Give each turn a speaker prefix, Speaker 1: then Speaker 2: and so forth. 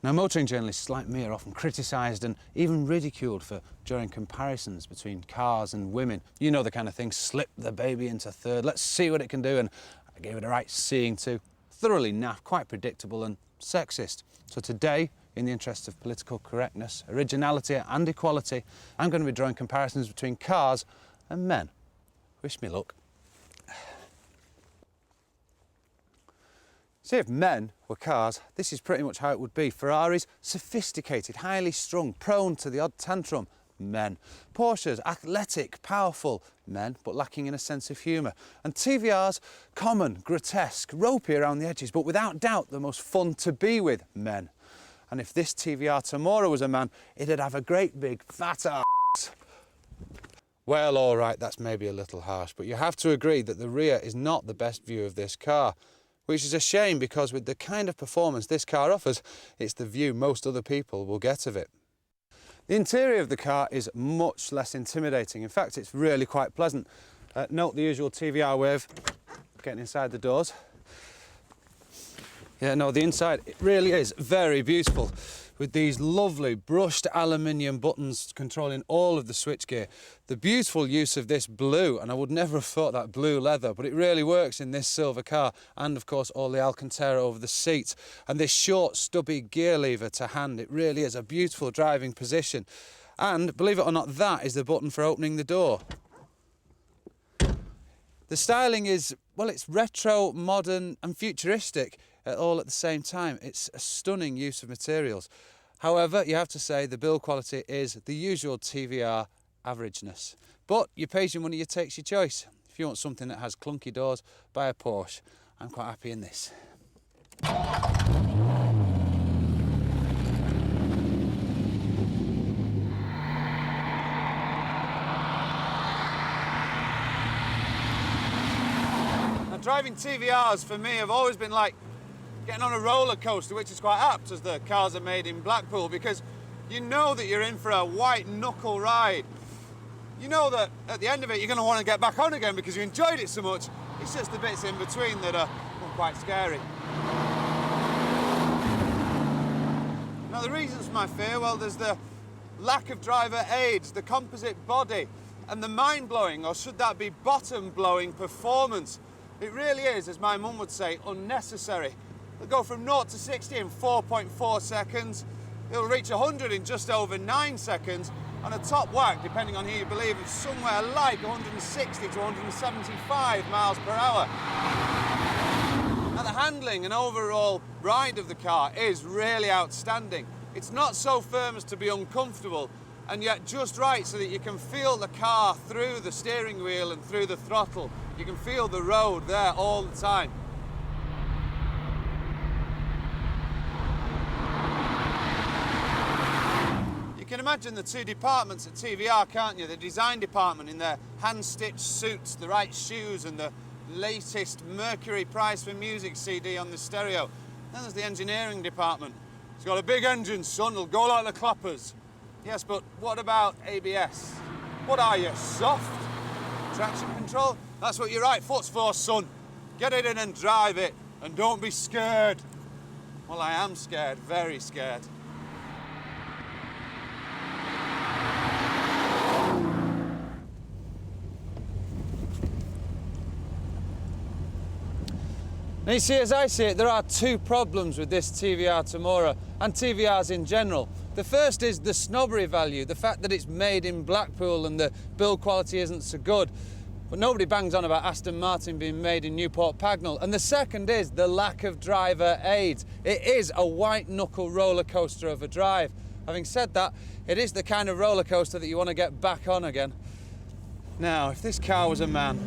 Speaker 1: Now, motoring journalists like me are often criticised and even ridiculed for drawing comparisons between cars and women. You know the kind of thing, slip the baby into third, let's see what it can do, and I gave it a right seeing to. Thoroughly naff, quite predictable and sexist. So today, in the interest of political correctness, originality and equality, I'm going to be drawing comparisons between cars and men. Wish me luck. See, if men were cars, this is pretty much how it would be. Ferraris, sophisticated, highly strung, prone to the odd tantrum, men. Porsches, athletic, powerful, men, but lacking in a sense of humour. And TVRs, common, grotesque, ropey around the edges, but without doubt the most fun to be with, men. And if this TVR Tamora was a man, it'd have a great big fat ass. Well, all right, that's maybe a little harsh, but you have to agree that the rear is not the best view of this car. Which is a shame because with the kind of performance this car offers, it's the view most other people will get of it. The interior of the car is much less intimidating. In fact, it's really quite pleasant. Note the usual TVR wave, getting inside the doors. Yeah, no, the inside, it really is very beautiful with these lovely brushed aluminium buttons controlling all of the switchgear. The beautiful use of this blue, and I would never have thought that blue leather, but it really works in this silver car, and of course all the Alcantara over the seats, and this short stubby gear lever to hand. It really is a beautiful driving position. And believe it or not, that is the button for opening the door. The styling is, well, it's retro, modern and futuristic all at the same time. It's a stunning use of materials. However, you have to say the build quality is the usual TVR averageness. But you pay your money, you take your choice. If you want something that has clunky doors, buy a Porsche. I'm quite happy in this. Now, driving TVRs for me have always been like getting on a roller coaster, which is quite apt as the cars are made in Blackpool, because you know that you're in for a white knuckle ride. You know that at the end of it you're going to want to get back on again because you enjoyed it so much. It's just the bits in between that are quite scary. Now, the reasons for my fear, well, there's the lack of driver aids, the composite body, and the mind-blowing, or should that be bottom-blowing performance. It really is, as my mum would say, unnecessary. It'll go from 0 to 60 in 4.4 seconds. It'll reach 100 in just over 9 seconds. And a top whack, depending on who you believe, is somewhere like 160 to 175 miles per hour. Now, the handling and overall ride of the car is really outstanding. It's not so firm as to be uncomfortable, and yet just right so that you can feel the car through the steering wheel and through the throttle. You can feel the road there all the time. You can imagine the two departments at TVR, can't you? The design department in their hand-stitched suits, the right shoes and the latest Mercury Price for Music CD on the stereo. Then there's the engineering department. It's got a big engine, son, it'll go like the clappers. Yes, but what about ABS? What are you, soft? Traction control? That's what your right foot's for, son. Get it in and drive it, and don't be scared. Well, I am scared, very scared. Now, you see, as I see it, there are two problems with this TVR Tamora and TVRs in general. The first is the snobbery value, the fact that it's made in Blackpool and the build quality isn't so good. But nobody bangs on about Aston Martin being made in Newport Pagnell. And the second is the lack of driver aids. It is a white knuckle roller coaster of a drive. Having said that, it is the kind of roller coaster that you want to get back on again. Now, if this car was a man,